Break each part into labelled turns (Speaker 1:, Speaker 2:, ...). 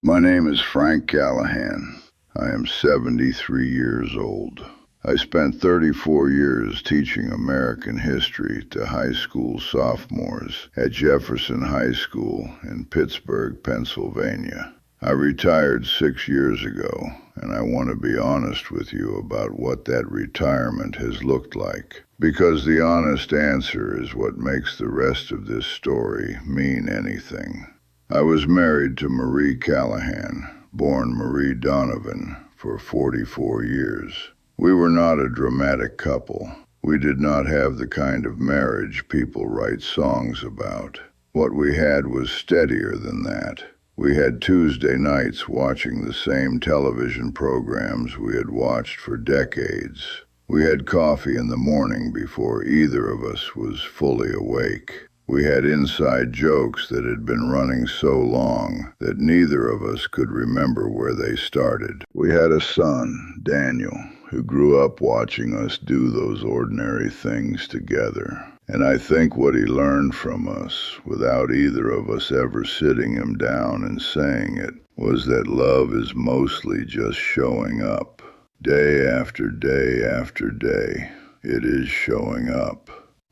Speaker 1: My name is Frank Callahan. I am 73 years old. I spent 34 years teaching American history to high school sophomores at Jefferson High School in Pittsburgh, Pennsylvania. I retired 6 years ago, and I want to be honest with you about what that retirement has looked like. Because the honest answer is what makes the rest of this story mean anything. I was married to Marie Callahan, born Marie Donovan, for 44 years. We were not a dramatic couple. We did not have the kind of marriage people write songs about. What we had was steadier than that. We had Tuesday nights watching the same television programs we had watched for decades. We had coffee in the morning before either of us was fully awake. We had inside jokes that had been running so long that neither of us could remember where they started. We had a son, Daniel, who grew up watching us do those ordinary things together. And I think what he learned from us, without either of us ever sitting him down and saying it, was that love is mostly just showing up. Day after day after day, it is showing up.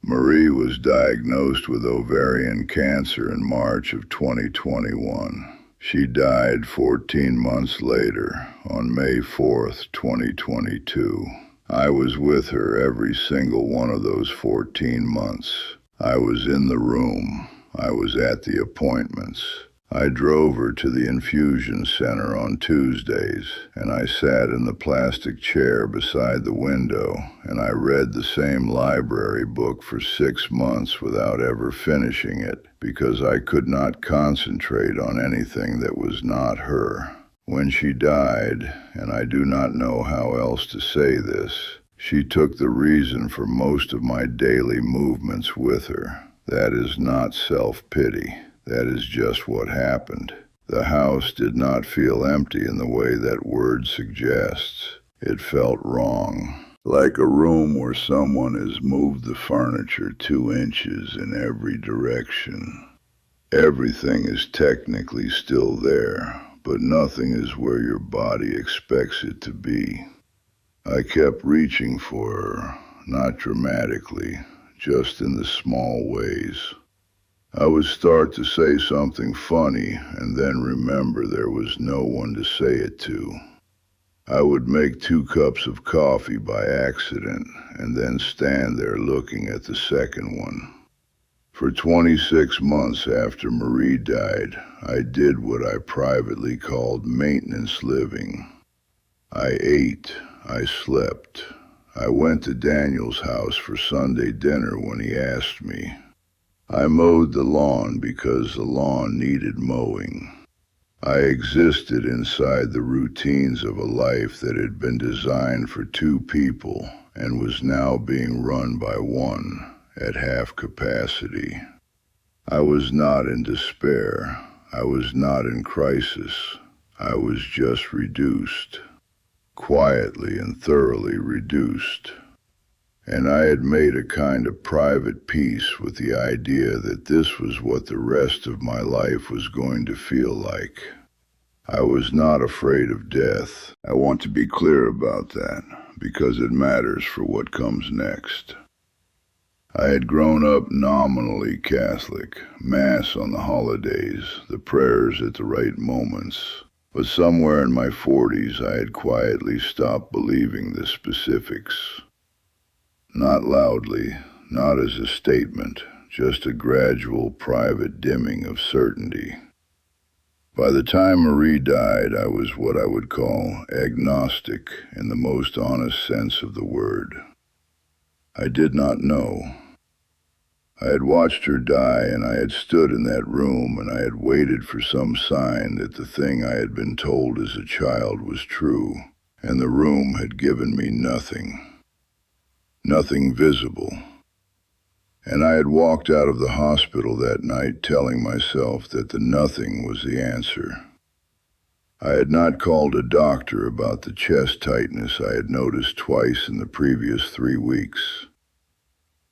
Speaker 1: Marie was diagnosed with ovarian cancer in March of 2021. She died 14 months later, on May 4th, 2022. I was with her every single one of those 14 months. I was in the room. I was at the appointments. I drove her to the infusion center on Tuesdays, and I sat in the plastic chair beside the window, and I read the same library book for 6 months without ever finishing it, because I could not concentrate on anything that was not her. When she died, and I do not know how else to say this, she took the reason for most of my daily movements with her. That is not self-pity. That is just what happened. The house did not feel empty in the way that word suggests. It felt wrong. Like a room where someone has moved the furniture 2 inches in every direction. Everything is technically still there, but nothing is where your body expects it to be. I kept reaching for her, not dramatically, just in the small ways. I would start to say something funny and then remember there was no one to say it to. I would make 2 cups of coffee by accident and then stand there looking at the second one. For 26 months after Marie died, I did what I privately called maintenance living. I ate, I slept. I went to Daniel's house for Sunday dinner when he asked me. I mowed the lawn because the lawn needed mowing. I existed inside the routines of a life that had been designed for 2 people and was now being run by one at half capacity. I was not in despair. I was not in crisis. I was just reduced, quietly and thoroughly reduced. And I had made a kind of private peace with the idea that this was what the rest of my life was going to feel like. I was not afraid of death. I want to be clear about that, because it matters for what comes next. I had grown up nominally Catholic, Mass on the holidays, the prayers at the right moments. But somewhere in my 40s, I had quietly stopped believing the specifics. Not loudly, not as a statement, just a gradual private dimming of certainty. By the time Marie died, I was what I would call agnostic in the most honest sense of the word. I did not know. I had watched her die, and I had stood in that room, and I had waited for some sign that the thing I had been told as a child was true, and the room had given me nothing. Nothing visible. And I had walked out of the hospital that night telling myself that the nothing was the answer. I had not called a doctor about the chest tightness I had noticed twice in the previous 3 weeks.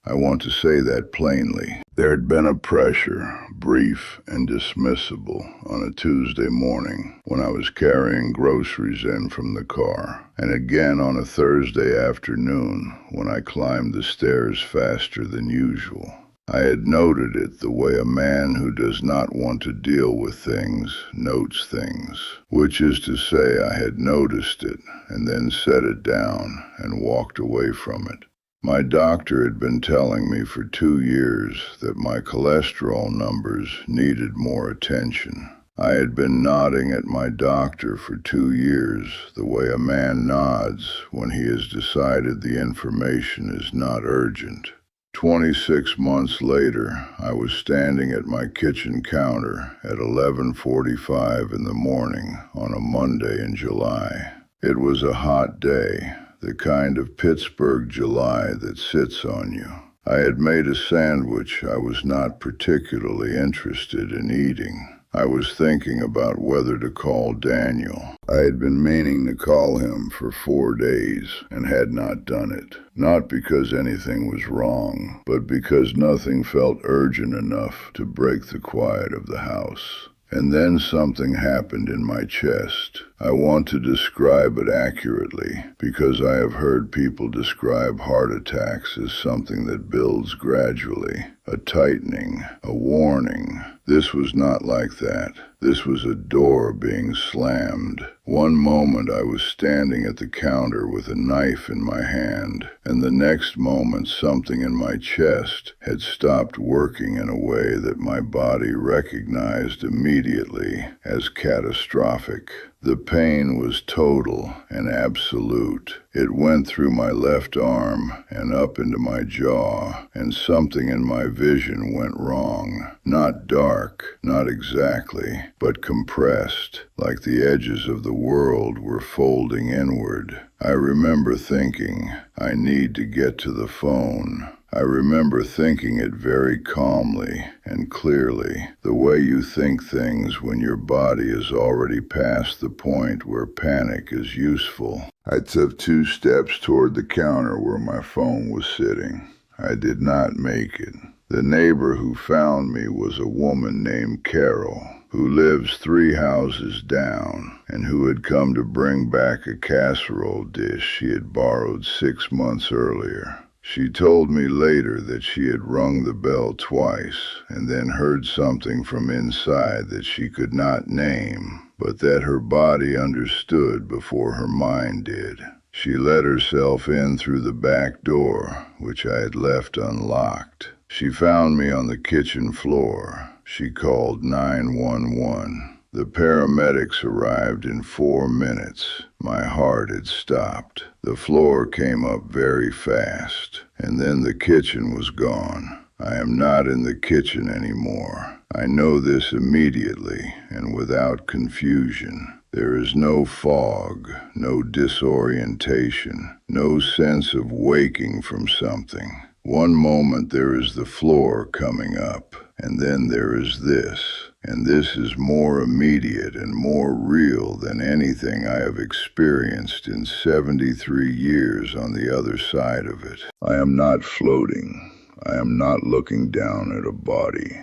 Speaker 1: I want to say that plainly. There had been a pressure, brief and dismissible, on a Tuesday morning when I was carrying groceries in from the car, and again on a Thursday afternoon when I climbed the stairs faster than usual. I had noted it the way a man who does not want to deal with things notes things, which is to say I had noticed it and then set it down and walked away from it. My doctor had been telling me for 2 years that my cholesterol numbers needed more attention. I had been nodding at my doctor for 2 years the way a man nods when he has decided the information is not urgent. 26 months later, I was standing at my kitchen counter at 11:45 in the morning on a Monday in July. It was a hot day, the kind of Pittsburgh July that sits on you. I had made a sandwich I was not particularly interested in eating. I was thinking about whether to call Daniel. I had been meaning to call him for 4 days and had not done it. Not because anything was wrong, but because nothing felt urgent enough to break the quiet of the house. And then something happened in my chest. I want to describe it accurately because I have heard people describe heart attacks as something that builds gradually, a tightening, a warning. This was not like that. This was a door being slammed. One moment I was standing at the counter with a knife in my hand, and the next moment something in my chest had stopped working in a way that my body recognized immediately as catastrophic. The pain was total and absolute. It went through my left arm and up into my jaw, and something in my vision went wrong. Not dark, not exactly, but compressed, like the edges of the world were folding inward. I remember thinking, I need to get to the phone. I remember thinking it very calmly and clearly, the way you think things when your body is already past the point where panic is useful. I took 2 steps toward the counter where my phone was sitting. I did not make it. The neighbor who found me was a woman named Carol, who lives 3 houses down, and who had come to bring back a casserole dish she had borrowed 6 months earlier. She told me later that she had rung the bell twice and then heard something from inside that she could not name, but that her body understood before her mind did. She let herself in through the back door, which I had left unlocked. She found me on the kitchen floor. She called 911. The paramedics arrived in 4 minutes. My heart had stopped. The floor came up very fast, and then the kitchen was gone. I am not in the kitchen anymore. I know this immediately and without confusion. There is no fog, no disorientation, no sense of waking from something. One moment there is the floor coming up, and then there is this. And this is more immediate and more real than anything I have experienced in 73 years on the other side of it. I am not floating. I am not looking down at a body.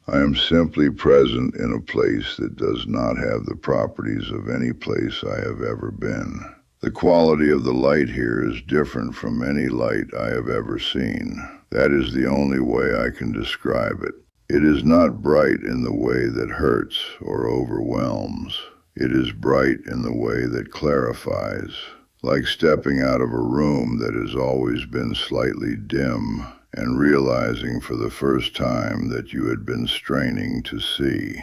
Speaker 1: I am simply present in a place that does not have the properties of any place I have ever been. The quality of the light here is different from any light I have ever seen. That is the only way I can describe it. It is not bright in the way that hurts or overwhelms. It is bright in the way that clarifies, like stepping out of a room that has always been slightly dim and realizing for the first time that you had been straining to see.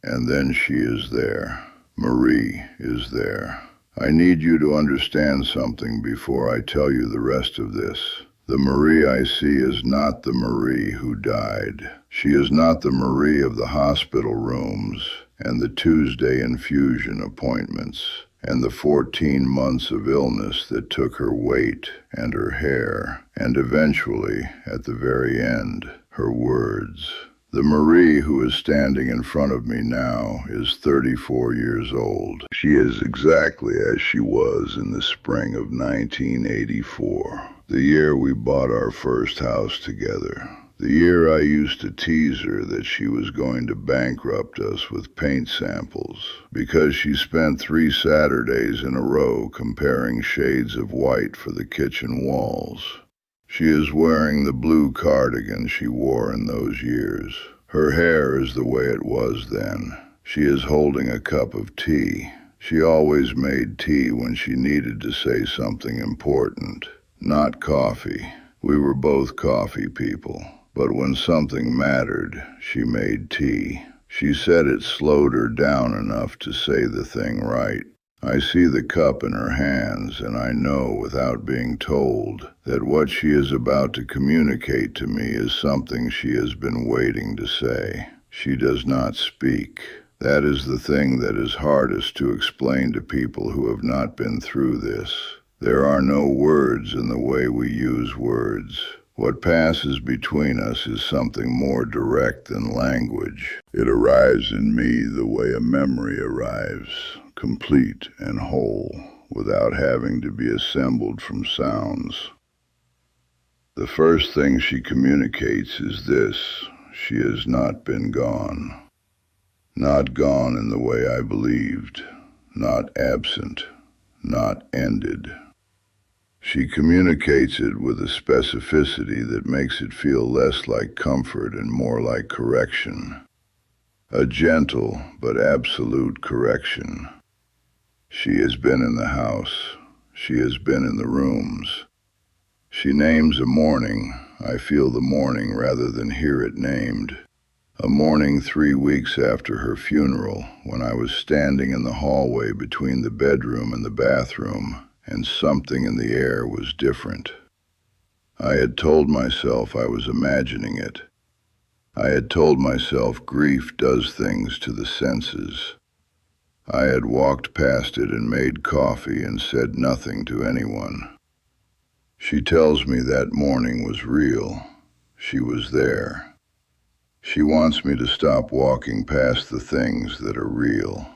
Speaker 1: And then she is there. Marie is there. I need you to understand something before I tell you the rest of this. The Marie I see is not the Marie who died. She is not the Marie of the hospital rooms and the Tuesday infusion appointments and the 14 months of illness that took her weight and her hair and eventually, at the very end, her words. The Marie who is standing in front of me now is 34 years old. She is exactly as she was in the spring of 1984. The year we bought our first house together. The year I used to tease her that she was going to bankrupt us with paint samples because she spent 3 Saturdays in a row comparing shades of white for the kitchen walls. She is wearing the blue cardigan she wore in those years. Her hair is the way it was then. She is holding a cup of tea. She always made tea when she needed to say something important, not coffee. We were both coffee people. But when something mattered, she made tea. She said it slowed her down enough to say the thing right. I see the cup in her hands, and I know without being told that what she is about to communicate to me is something she has been waiting to say. She does not speak. That is the thing that is hardest to explain to people who have not been through this. There are no words in the way we use words. What passes between us is something more direct than language. It arrives in me the way a memory arrives, complete and whole, without having to be assembled from sounds. The first thing she communicates is this: she has not been gone. Not gone in the way I believed, not absent, not ended. She communicates it with a specificity that makes it feel less like comfort and more like correction. A gentle but absolute correction. She has been in the house. She has been in the rooms. She names a morning. I feel the morning rather than hear it named. A morning 3 weeks after her funeral, when I was standing in the hallway between the bedroom and the bathroom, and something in the air was different. I had told myself I was imagining it. I had told myself grief does things to the senses. I had walked past it and made coffee and said nothing to anyone. She tells me that morning was real. She was there. She wants me to stop walking past the things that are real.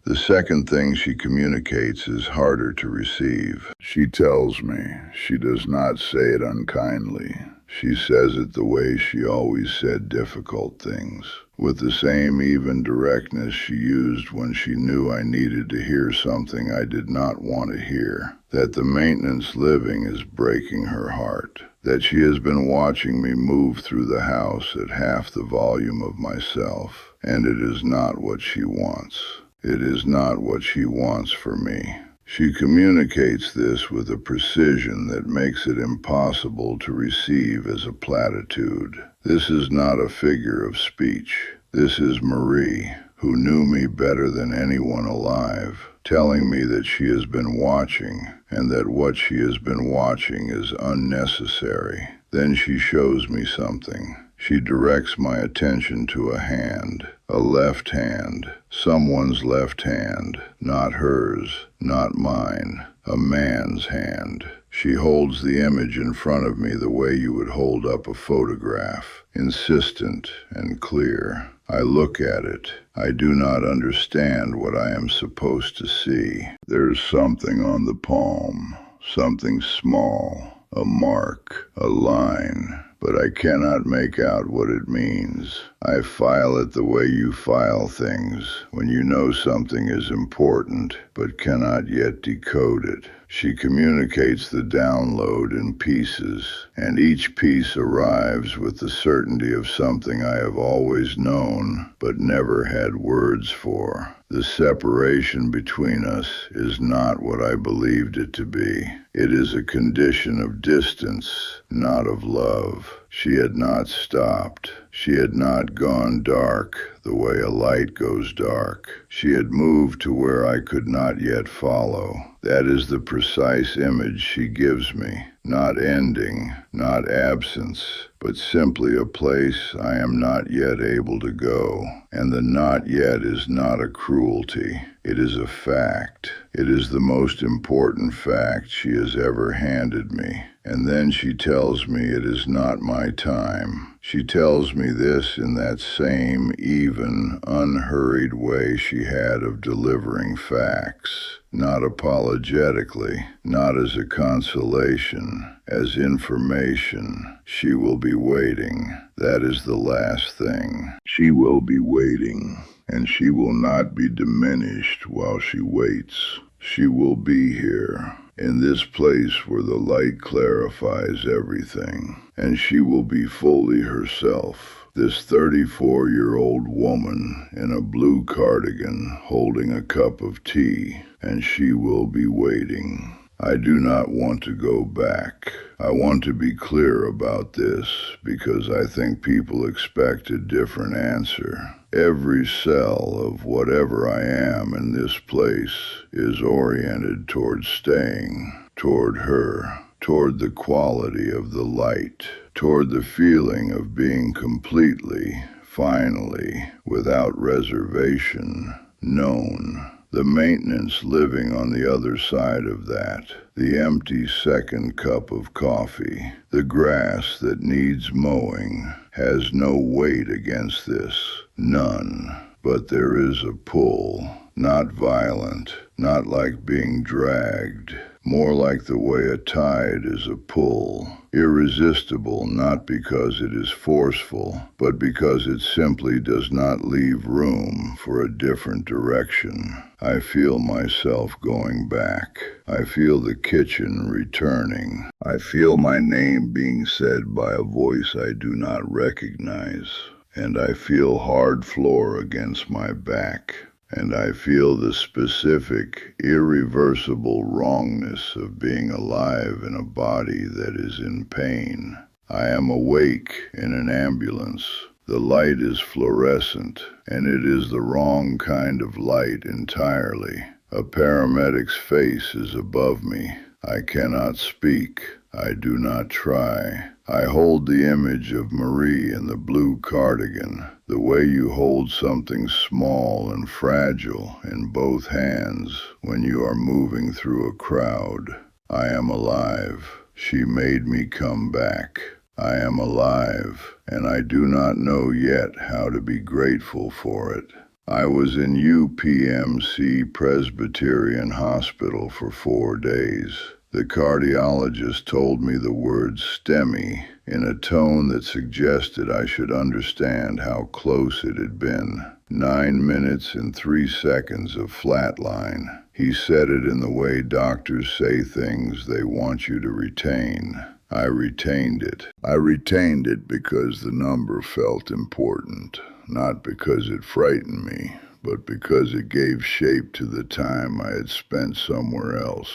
Speaker 1: The second thing she communicates is harder to receive. She tells me. She does not say it unkindly. She says it the way she always said difficult things, with the same even directness she used when she knew I needed to hear something I did not want to hear. That the maintenance living is breaking her heart. That she has been watching me move through the house at half the volume of myself, and it is not what she wants. It is not what she wants for me. She communicates this with a precision that makes it impossible to receive as a platitude. This is not a figure of speech. This is Marie, who knew me better than anyone alive, telling me that she has been watching, and that what she has been watching is unnecessary. Then she shows me something. She directs my attention to a hand, a left hand, someone's left hand, not hers, not mine, a man's hand. She holds the image in front of me the way you would hold up a photograph, insistent and clear. I look at it. I do not understand what I am supposed to see. There's something on the palm, something small, a mark, a line, but I cannot make out what it means. I file it the way you file things, when you know something is important, but cannot yet decode it. She communicates the download in pieces, and each piece arrives with the certainty of something I have always known, but never had words for. The separation between us is not what I believed it to be. It is a condition of distance, not of love. She had not stopped. She had not gone dark the way a light goes dark. She had moved to where I could not yet follow. That is the precise image she gives me. Not ending, not absence, but simply a place I am not yet able to go. And the not yet is not a cruelty. It is a fact. It is the most important fact she has ever handed me. And then she tells me it is not my time. She tells me this in that same, even, unhurried way she had of delivering facts. not apologetically, not as a consolation, as information. She will be waiting. That is the last thing. She will be waiting, and she will not be diminished while she waits. She will be here, in this place where the light clarifies everything, and she will be fully herself. This 34-year-old woman in a blue cardigan holding a cup of tea, and she will be waiting. I do not want to go back. I want to be clear about this because I think people expect a different answer. Every cell of whatever I am in this place is oriented toward staying, toward her, toward the quality of the light, toward the feeling of being completely, finally, without reservation, known. The maintenance living on the other side of that, the empty second cup of coffee, the grass that needs mowing, has no weight against this, none. But there is a pull, not violent, not like being dragged, more like the way a tide is a pull, irresistible not because it is forceful, but because it simply does not leave room for a different direction. I feel myself going back. I feel the kitchen returning. I feel my name being said by a voice I do not recognize, and I feel hard floor against my back. And I feel the specific, irreversible wrongness of being alive in a body that is in pain. I am awake in an ambulance. The light is fluorescent, and it is the wrong kind of light entirely. A paramedic's face is above me. I cannot speak. I do not try. I hold the image of Marie in the blue cardigan, the way you hold something small and fragile in both hands when you are moving through a crowd. I am alive. She made me come back. I am alive, and I do not know yet how to be grateful for it. I was in UPMC Presbyterian Hospital for 4 days. The cardiologist told me the word STEMI in a tone that suggested I should understand how close it had been. 9 minutes and 3 seconds of flatline. He said it in the way doctors say things they want you to retain. I retained it. I retained it because the number felt important, not because it frightened me, but because it gave shape to the time I had spent somewhere else.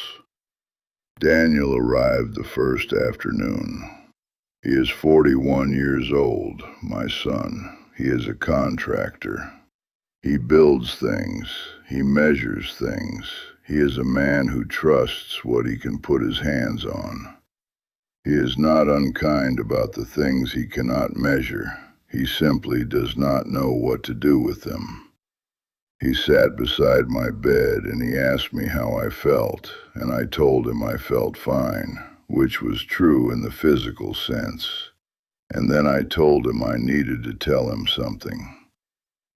Speaker 1: Daniel arrived the first afternoon. He is 41 years old, my son. He is a contractor. He builds things. He measures things. He is a man who trusts what he can put his hands on. He is not unkind about the things he cannot measure. He simply does not know what to do with them. He sat beside my bed and he asked me how I felt, and I told him I felt fine, which was true in the physical sense. And then I told him I needed to tell him something.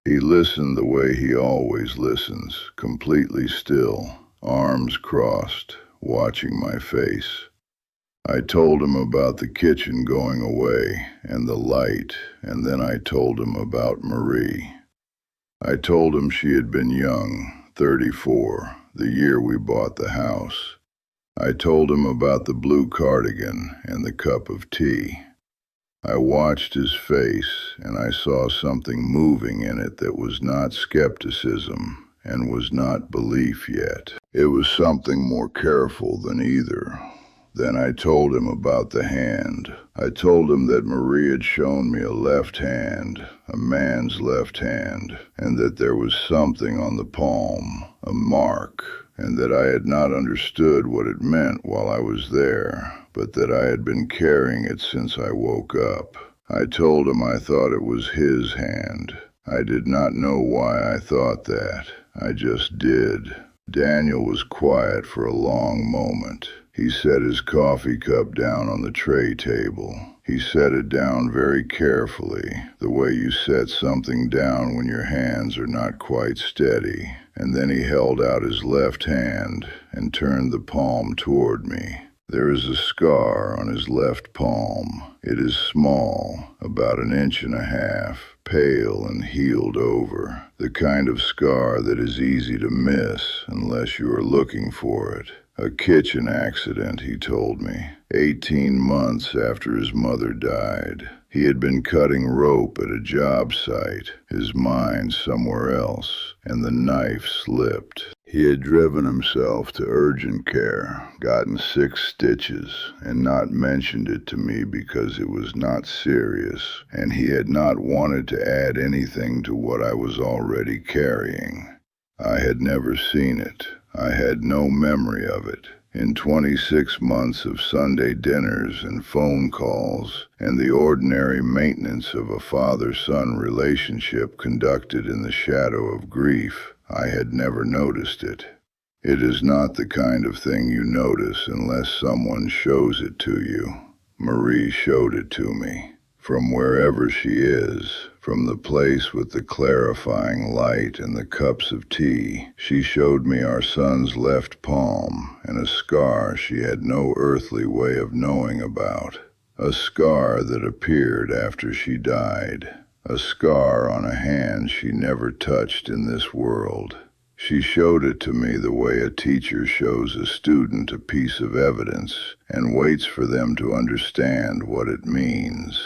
Speaker 1: He listened the way he always listens, completely still, arms crossed, watching my face. I told him about the kitchen going away and the light, and then I told him about Marie. I told him she had been young, 34, the year we bought the house. I told him about the blue cardigan and the cup of tea. I watched his face, and I saw something moving in it that was not skepticism and was not belief yet. It was something more careful than either. Then I told him about the hand. I told him that Marie had shown me a left hand, a man's left hand, and that there was something on the palm, a mark, and that I had not understood what it meant while I was there, but that I had been carrying it since I woke up. I told him I thought it was his hand. I did not know why I thought that. I just did. Daniel was quiet for a long moment. He set his coffee cup down on the tray table. He set it down very carefully, the way you set something down when your hands are not quite steady, and then he held out his left hand and turned the palm toward me. There is a scar on his left palm. It is small, about 1.5 inches, pale and healed over, the kind of scar that is easy to miss unless you are looking for it. A kitchen accident, he told me, 18 months after his mother died. He had been cutting rope at a job site, his mind somewhere else, and the knife slipped. He had driven himself to urgent care, gotten 6 stitches, and not mentioned it to me because it was not serious, and he had not wanted to add anything to what I was already carrying. I had never seen it. I had no memory of it. In 26 months of Sunday dinners and phone calls and the ordinary maintenance of a father-son relationship conducted in the shadow of grief, I had never noticed it. It is not the kind of thing you notice unless someone shows it to you. Marie showed it to me. From wherever she is, from the place with the clarifying light and the cups of tea, she showed me our son's left palm and a scar she had no earthly way of knowing about. A scar that appeared after she died. A scar on a hand she never touched in this world. She showed it to me the way a teacher shows a student a piece of evidence and waits for them to understand what it means.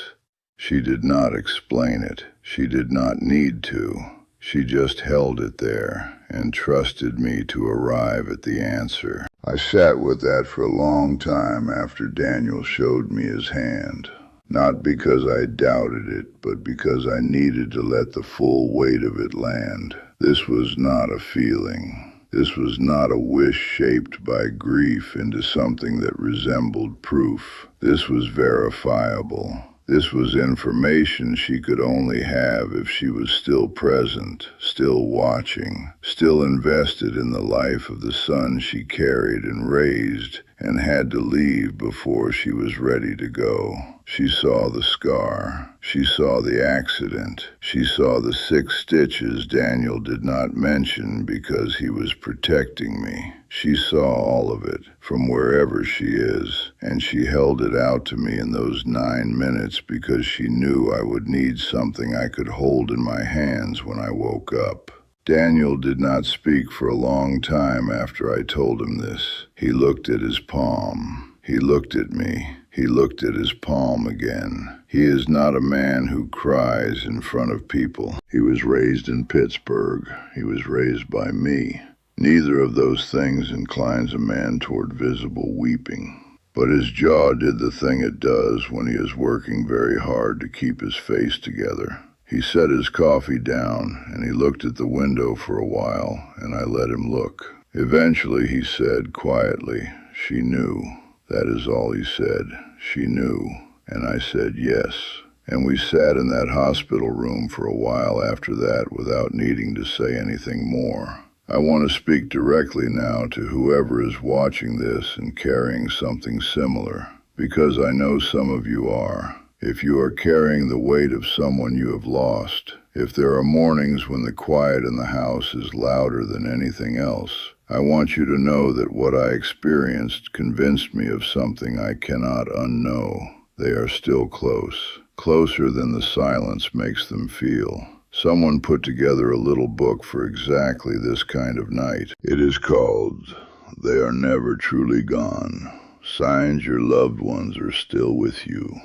Speaker 1: She did not explain it. She did not need to. She just held it there and trusted me to arrive at the answer. I sat with that for a long time after Daniel showed me his hand. Not because I doubted it, but because I needed to let the full weight of it land. This was not a feeling. This was not a wish shaped by grief into something that resembled proof. This was verifiable. This was information she could only have if she was still present, still watching, still invested in the life of the son she carried and raised, and had to leave before she was ready to go. She saw the scar. She saw the accident. She saw the 6 stitches Daniel did not mention because he was protecting me. She saw all of it, from wherever she is, and she held it out to me in those 9 minutes because she knew I would need something I could hold in my hands when I woke up. Daniel did not speak for a long time after I told him this. He looked at his palm. He looked at me. He looked at his palm again. He is not a man who cries in front of people. He was raised in Pittsburgh. He was raised by me. Neither of those things inclines a man toward visible weeping. But his jaw did the thing it does when he is working very hard to keep his face together. He set his coffee down, and he looked at the window for a while, and I let him look. Eventually he said quietly, "She knew." That is all he said. She knew. And I said yes. And we sat in that hospital room for a while after that without needing to say anything more. I want to speak directly now to whoever is watching this and carrying something similar, because I know some of you are. If you are carrying the weight of someone you have lost, if there are mornings when the quiet in the house is louder than anything else, I want you to know that what I experienced convinced me of something I cannot unknow. They are still close, closer than the silence makes them feel. Someone put together a little book for exactly this kind of night. It is called They Are Never Truly Gone. Signs your loved ones are still with you.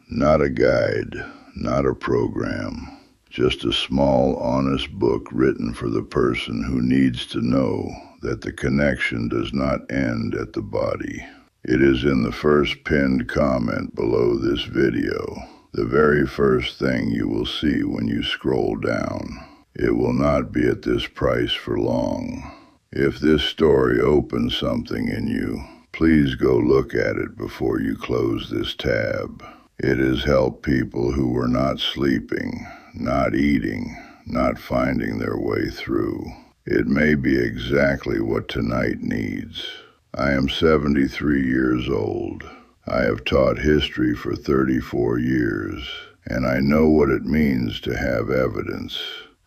Speaker 1: Not a guide, not a program. Just a small, honest book written for the person who needs to know that the connection does not end at the body. It is in the first pinned comment below this video, the very first thing you will see when you scroll down. It will not be at this price for long. If this story opens something in you, please go look at it before you close this tab. It has helped people who were not sleeping, not eating, not finding their way through. It may be exactly what tonight needs. I am 73 years old. I have taught history for 34 years, and I know what it means to have evidence.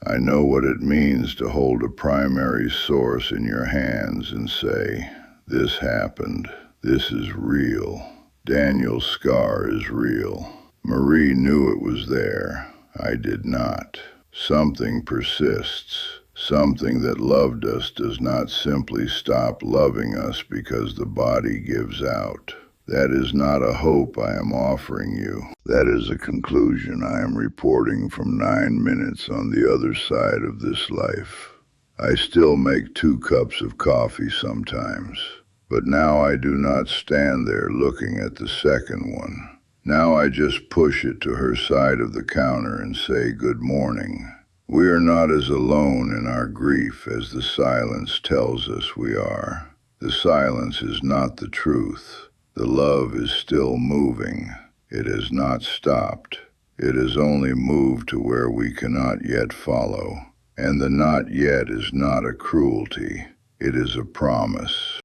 Speaker 1: I know what it means to hold a primary source in your hands and say, this happened. This is real. Daniel's scar is real. Marie knew it was there. I did not. Something persists. Something that loved us does not simply stop loving us because the body gives out. That is not a hope I am offering you. That is a conclusion I am reporting from 9 minutes on the other side of this life. I still make 2 cups of coffee sometimes, but now I do not stand there looking at the second one. Now I just push it to her side of the counter and say good morning. We are not as alone in our grief as the silence tells us we are. The silence is not the truth. The love is still moving. It has not stopped. It has only moved to where we cannot yet follow. And the not yet is not a cruelty. It is a promise.